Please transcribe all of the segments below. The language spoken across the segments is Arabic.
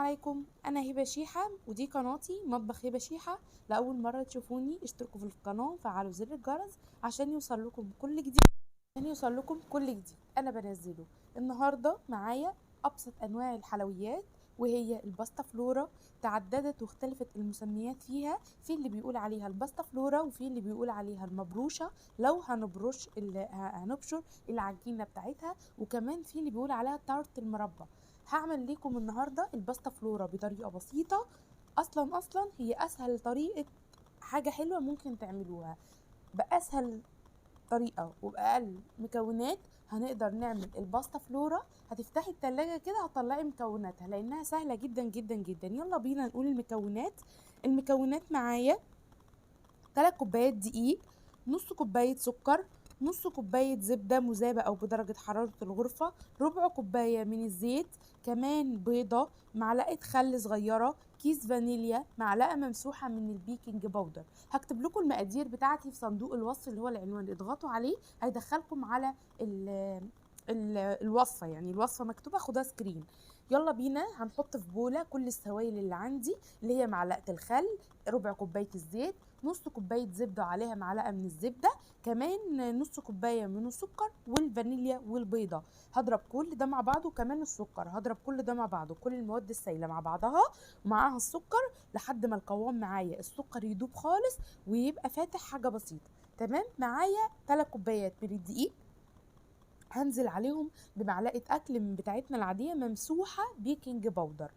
عليكم، انا هبه شيحه ودي قناتي مطبخ هبه شيحه. لاول مره تشوفوني اشتركوا في القناه وفعلوا زر الجرس عشان يوصل لكم كل جديد انا بنزله. النهارده معايا ابسط انواع الحلويات، وهي الباستا فلورا. تعددت واختلفت المسميات فيها، في اللي بيقول عليها الباستا فلورا وفي اللي بيقول عليها المبروشه لو هنبشر العجينه بتاعتها، وكمان في اللي بيقول عليها تارت المربى. هعمل لكم النهارده الباستا فلورا بطريقه بسيطه. اصلا هي اسهل طريقه حاجه حلوه ممكن تعملوها، باسهل طريقة وبأقل مكونات. هنقدر نعمل الباستا فلورا. هتفتحي التلاجة كده هتطلعي مكوناتها لأنها سهلة جدا جدا جدا. يلا بينا نقول المكونات. المكونات معايا 3 كوبايات دقيق، نص كوباية سكر، نص كوباية زبدة مذابة أو بدرجة حرارة الغرفة، ربع كوباية من الزيت، كمان بيضة، معلقة خل صغيرة، كيس فانيليا، معلقة ممسوحة من البيكنج باودر. هكتب لكم المقادير بتاعتي في صندوق الوصف اللي هو العنوان، اضغطوا عليه هيدخلكم على الوصفة، يعني الوصفة مكتوبة، خدها سكرين. يلا بينا. هنحط في بولة كل السوائل اللي عندي، اللي هي معلقة الخل، ربع كوباية الزيت، نص كوباية زبدة وعليها معلقة من الزبدة، كمان نص كوباية من السكر والفانيليا والبيضة. هضرب كل ده مع بعضه، وكمان السكر هضرب كل ده مع بعضه، كل المواد السائلة مع بعضها ومعاها السكر لحد ما القوام معايا السكر يدوب خالص ويبقى فاتح حاجة بسيطة. تمام. معايا 3 كوبايات من الدقيق، هنزل عليهم بمعلقة أكل من بتاعتنا العادية ممسوحة بيكنج باودر.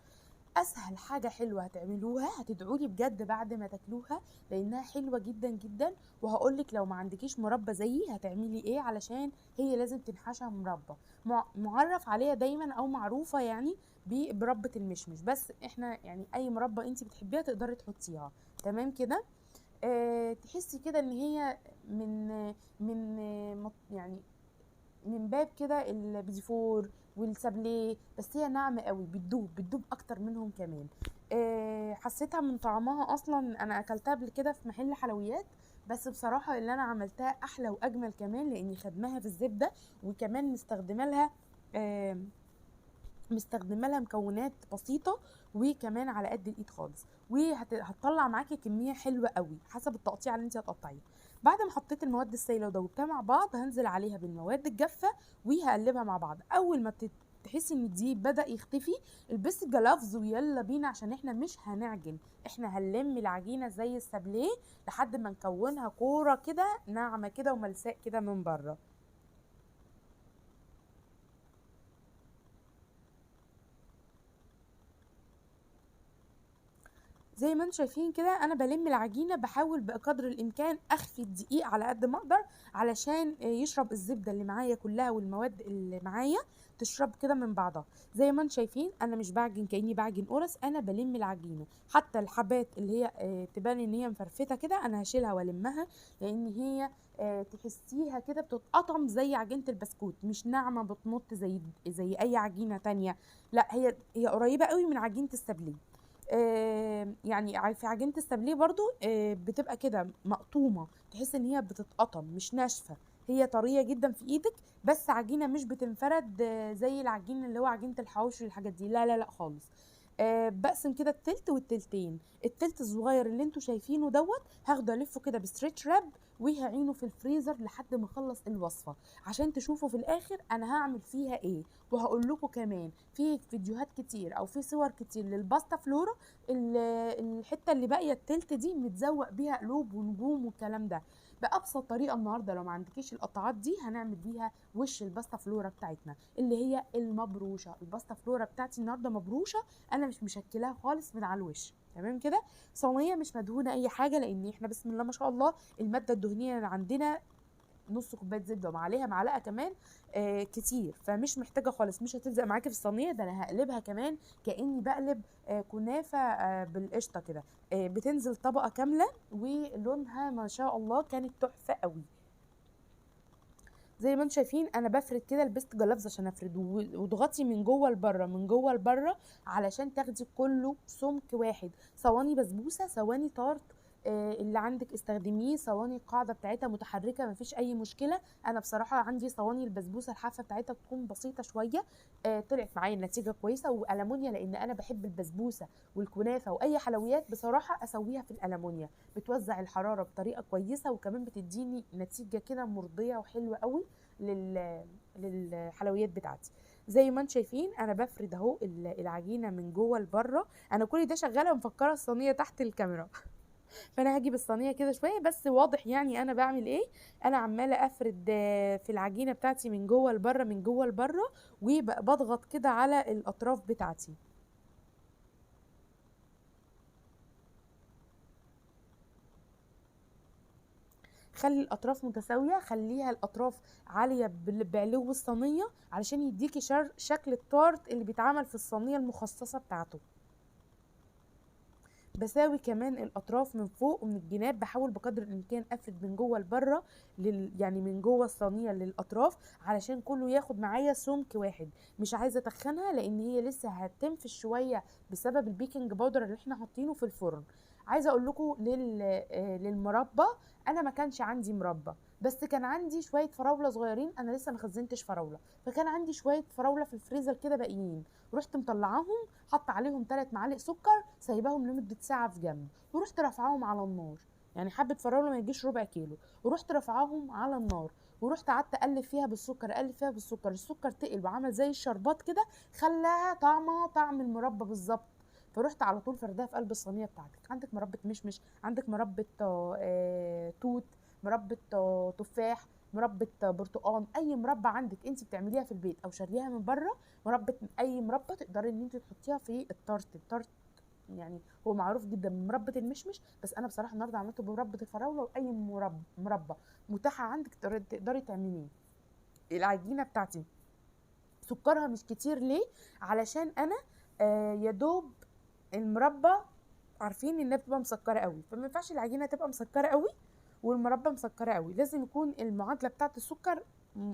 اسهل حاجه حلوه هتعملوها، هتدعولي بجد بعد ما تاكلوها لانها حلوه جدا جدا. وهقولك لو ما عندكيش مربى زيي هتعملي ايه، علشان هي لازم تنحشى مربى. معرف عليها دايما او معروفه يعني بربة المشمش، بس احنا يعني اي مربى انت بتحبيها تقدري تحطيها. تمام كده. تحسي كده ان هي يعني من باب كده البيزيفور والسابليه، بس هي ناعمه قوي، بتدوب اكتر منهم كمان. حسيتها من طعمها، اصلا انا اكلتها قبل كده في محل حلويات، بس بصراحه اللي انا عملتها احلى واجمل كمان لاني خدماها في الزبده، وكمان آه مستخدمه لها مكونات بسيطه، وكمان على قد الايد خالص، وهتطلع معاكي كميه حلوه قوي حسب التقطيع اللي انت هتقطعيه. بعد ما حطيت المواد السائله ودوبتها مع بعض، هنزل عليها بالمواد الجافه وهقلبها مع بعض. اول ما تحسي ان الدقيق بدأ يختفي، البسي جلافز ويلا بينا، عشان احنا مش هنعجن، احنا هنلم العجينه زي السابليه لحد ما نكونها كوره كده ناعمه كده وملساء كده من بره. زي ما انتم شايفين كده انا بلم العجينه، بحاول بقدر الامكان اخفي الدقيق على قد ما اقدر علشان يشرب الزبده اللي معايا كلها والمواد اللي معايا تشرب كده من بعضها. زي ما انتم شايفين انا مش بعجن كاني بعجن قرص، انا بلم العجينه، حتى الحبات اللي هي تبان ان هي مفرفته كده انا هشيلها والمها، لان هي تحسيها كده بتتقطم زي عجينه البسكوت، مش ناعمه بتمط زي اي عجينه تانية. لا، هي قريبه قوي من عجينه السابليه. يعني في عجينة السابليه برضو بتبقى كده مقطومة، تحس ان هي بتتقطم مش ناشفة، هي طرية جدا في ايدك، بس عجينة مش بتنفرد زي العجين اللي هو عجينة الحواوشي والحاجات دي، لا لا لا خالص. بقسم كده التلت والتلتين، التلت الصغير اللي انتوا شايفينه دوت هاخده الفه كده بستريتش راب وهعينه في الفريزر لحد ما اخلص الوصفه، عشان تشوفوا في الاخر انا هعمل فيها ايه. وهقول لكم كمان في فيديوهات كتير او في صور كتير للباستا فلورا، الحته اللي باقيه التلت دي متزوق بيها قلوب ونجوم والكلام ده. بأبسط طريقة النهاردة لو ما عندكيش القطعات دي هنعمل بيها وش الباستا فلورا بتاعتنا اللي هي المبروشة. الباستا فلورا بتاعتي النهاردة مبروشة، انا مش مشكلاها خالص من على الوش. تمام كده. صينية مش مدهونة اي حاجة، لان احنا بسم الله ما شاء الله المادة الدهنية اللي عندنا نص كوبايه زبده وعليها معلقه كمان كتير، فمش محتاجه خالص، مش هتلزق معاكي في الصينيه، ده انا هقلبها كمان كاني بقلب كنافه بالقشطه كده. بتنزل طبقه كامله ولونها ما شاء الله كانت تحفه قوي. زي ما انتم شايفين انا بفرد كده، لبست جلافز عشان افرد، واضغطي من جوه لبره من جوه لبره علشان تاخدي كله سمك واحد. صواني بسبوسه، صواني تارت، اللي عندك استخدميه. صواني القاعده بتاعتها متحركه مفيش اي مشكله. انا بصراحه عندي صواني البسبوسه الحافه بتاعتها بتكون بسيطه شويه، طلعت معايا النتيجه كويسه. والمونيا لان انا بحب البسبوسه والكنافه واي حلويات بصراحه اسويها في الالمونيا، بتوزع الحراره بطريقه كويسه وكمان بتديني نتيجه كده مرضيه وحلوه قوي للحلويات بتاعتي. زي ما انتم شايفين انا بفرد اهو العجينه من جوه لبره. انا كل ده شغاله مفكره الصينيه تحت الكاميرا فانا هجيب الصينيه كده شويه بس واضح يعني انا بعمل ايه. انا عماله افرد في العجينه بتاعتي من جوه لبره من جوه لبره، وبضغط كده على الاطراف بتاعتي. خلي الاطراف متساويه، خليها الاطراف عاليه بعلو الصينيه علشان يديكي شكل التارت اللي بيتعمل في الصينيه المخصصه بتاعته. بساوي كمان الاطراف من فوق ومن الجناب، بحاول بقدر الامكان افرد من جوه لبره يعني من جوه الصينيه للاطراف علشان كله ياخد معايا سمك واحد. مش عايزه اتخنها لان هي لسه هتنفش شويه بسبب البيكنج باودر اللي احنا حاطينه في الفرن. عايزه اقول لكم للمربى، انا ما كانش عندي مربى بس كان عندي شويه فراوله صغيرين، انا لسه ما خزنتش فراوله، فكان عندي شويه فراوله في الفريزر كده باقيين، رحت مطلعاهم حط عليهم 3 معالق سكر سايباهم لمده ساعه في جنب، ورحت رافعاهم على النار. يعني حبه فراوله ما يجيش ربع كيلو، ورحت رافعاهم على النار ورحت قعدت اقلب فيها بالسكر اقلب فيها بالسكر، السكر تقل وعمل زي الشربات كده، خلاها طعمها طعم المربى بالظبط. فرحت على طول فردها في قلب الصينيه بتاعتك. عندك مربى مشمش، عندك مربى توت، مربى تفاح، مربى برتقال، اي مربى عندك انت بتعمليها في البيت او شاريها من بره، مربى اي مربى تقدري ان انت تحطيها في التارت. يعني هو معروف جدا بمربى المشمش، بس انا بصراحه النهارده عملته بمربى الفراوله، واي مربى متاحه عندك تقدري تعمليه. العجينه بتاعتي سكرها مش كتير ليه؟ علشان انا يا دوب المربى عارفين انها بتبقى مسكره قوي، فما ينفعش العجينه تبقى مسكره قوي والمربى مسكره قوي، لازم يكون المعادله بتاعه السكر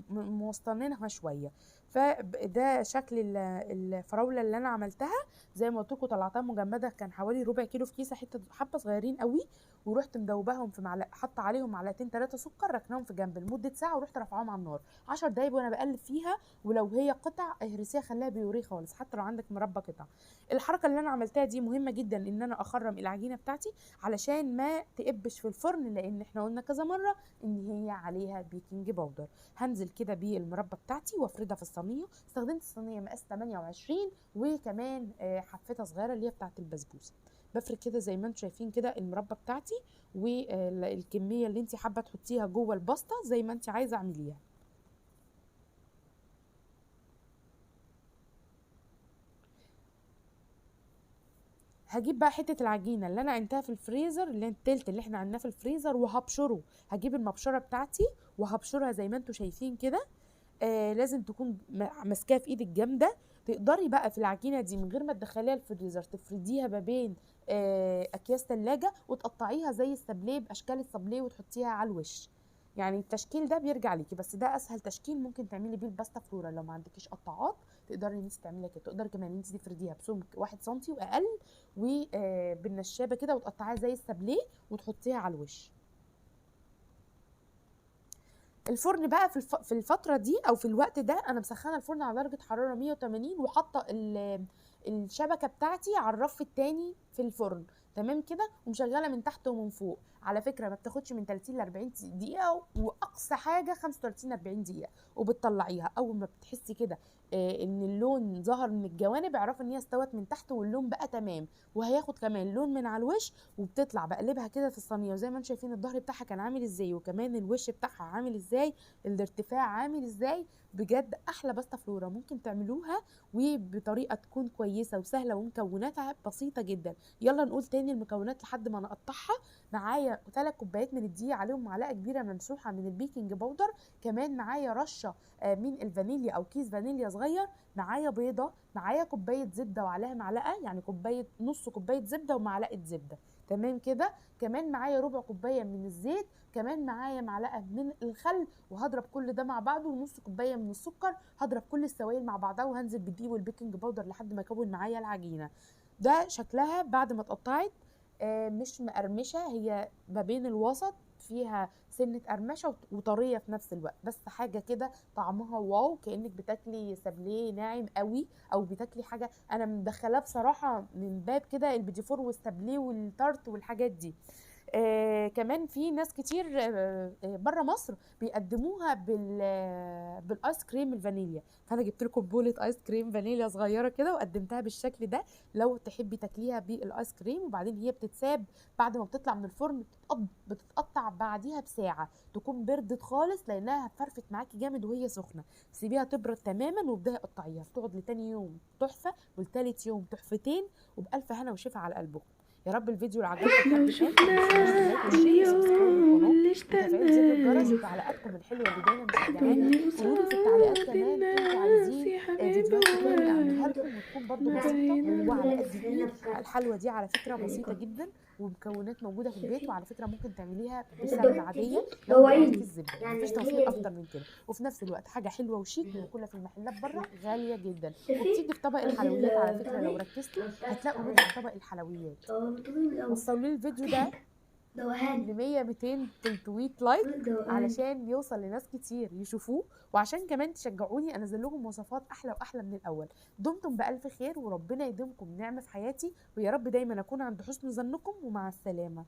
موسطنينها شويه. فده شكل الفراوله اللي انا عملتها. زي ما قلت لكم طلعتها مجمده، كان حوالي ربع كيلو في كيسه، حبه صغيرين قوي، ورحت مدوباهم في معلقه، حاطه عليهم معلقتين 3 سكر، ركناهم في جنب لمده ساعه، ورحت رافعاهم على النار 10 دقايق وانا بقلب فيها. ولو هي قطع اهرسيها خليها بيوريه خالص حتى لو عندك مربى قطع. الحركه اللي انا عملتها دي مهمه جدا، ان انا اخرم العجينه بتاعتي علشان ما تقبش في الفرن، لان احنا قلنا كذا مره ان هي عليها بيكنج باودر. هنزل كده بالمربى بتاعتي وافردها في الصينيه. استخدمت الصينيه مقاس 28 وكمان حفتها صغيره اللي هي بتاعه البسبوسه. بفرد كده زي ما انتم شايفين كده المربى بتاعتي، والكميه اللي انت حابه تحطيها جوه الباستا زي ما انت عايزه اعمليها. هجيب بقى حته العجينه اللي انا عينتها في الفريزر، اللي هي التلت اللي احنا عيناه في الفريزر، وهبشره. هجيب المبشره بتاعتي وهبشرها زي ما انتم شايفين كده. لازم تكون ماسكاها في ايدك جامده. تقدري بقى في العجينه دي من غير ما تدخليها الفريزر تفرديها ما بين اكياس ثلاجه وتقطعيها زي السابليه باشكال السابليه وتحطيها على الوش. يعني التشكيل ده بيرجع ليكي، بس ده اسهل تشكيل ممكن تعملي بيه الباستا فلورا. لو ما عندكيش قطاعات تقدري ان انت تعمليها كده. تقدري كمان ان انت تفرديها بسمك 1 سنتي واقل وبالنشابه كده وتقطعيها زي السابليه وتحطيها على الوش. الفرن بقى في الفتره دي او في الوقت ده انا مسخنه الفرن على درجه حراره 180، وحاطه الشبكه بتاعتي على الرف التاني في الفرن تمام كده، ومشغله من تحت ومن فوق. على فكره ما بتاخدش من 30 ل 40 دقيقه، واقصى حاجه 35 40 دقيقه، وبتطلعيها اول ما بتحسي كده ان اللون ظهر من الجوانب، اعرفي ان هي استوت من تحت واللون بقى تمام، وهياخد كمان لون من على الوش. وبتطلع بقلبها كده في الصينيه، وزي ما انتم شايفين الظهر بتاعها كان عامل ازاي، وكمان الوش بتاعها عامل ازاي، الارتفاع عامل ازاي. بجد احلى باستا فلورا ممكن تعملوها وبطريقه تكون كويسه وسهله ومكوناتها بسيطه جدا. يلا نقول تاني المكونات لحد ما نقطعها. معايا 3 كوبايات من الدقيق، عليهم معلقه كبيره ممسوحه من البيكنج باودر، كمان معايا رشه من الفانيليا او كيس فانيليا صغير، معايا بيضه، معايا كوبايه زبده وعليها معلقه، يعني نص كوبايه زبده ومعلقه زبده تمام كده. كمان معايا ربع كوبايه من الزيت، كمان معايا معلقه من الخل، وهضرب كل ده مع بعضه، ونص كوبايه من السكر. هضرب كل السوائل مع بعضها وهنزل بالدقيق والبيكنج باودر لحد ما اكون معايا العجينه. ده شكلها بعد ما اتقطعت. مش مقرمشه، هي ما بين الوسط، فيها سنه قرمشه وطريه في نفس الوقت، بس حاجه كده طعمها واو، كانك بتاكلي سابليه ناعم قوي، او بتاكلي حاجه. انا مدخلاه بصراحه من باب كده البيديفور والسابليه والتارت والحاجات دي. كمان في ناس كتير بره مصر بيقدموها بالايس كريم الفانيليا، فانا جبت لكم بولة ايس كريم فانيليا صغيره كده وقدمتها بالشكل ده، لو تحبي تاكليها بالايس كريم. وبعدين هي بتتساب بعد ما بتطلع من الفرن، بتتقطع بعديها بساعه، تكون بردت خالص لانها هتفرفت معاكي جامد وهي سخنه. سيبيها تبرد تماما وابداي قطعيها، بتقعد لتاني يوم تحفه، ولتالت يوم تحفتين، وبالف هنا وشفا على قلبكم. يا رب الفيديو اللي عجبكم لحد لو الآن ما تنسونيش شفنا اللايك والشير وسبسكرايب اليوم للقناة اللي وتفعيل زر الجرس، اشتقنا له وتعليقاتكم الحلوة اللي دايما مشجعاني. دنيا قولوا لي في التعليقات وصعب كمان انتوا الناس عايزين يا حبيبي فيديوهات تاني اعملها وماله لكم وتكون برضو ما بسيطة وعلى بين قد الايد. الحلوة دي على فكرة بسيطة جدا، ومكونات موجودة في البيت، وعلى فكرة ممكن تعمليها بسمنة عادية لو ما عندكيش زبدة، يعني مفيش توفير اكتر من كده. وفي نفس الوقت حاجة حلوة وشيك، بناكلها في المحلات بره غالية جدا، وبتيجي في طبق الحلويات. على فكرة لو ركزتوا هتلاقوا منها في طبق الحلويات. وصلوا لي الفيديو ده ل 100 200 300 لايك علشان يوصل لناس كتير يشوفوه، وعشان كمان تشجعوني انزل لهم وصفات احلى واحلى من الاول. دمتم بالف خير، وربنا يديمكم نعمه في حياتي، ويا رب دايما اكون عند حسن ظنكم، ومع السلامه.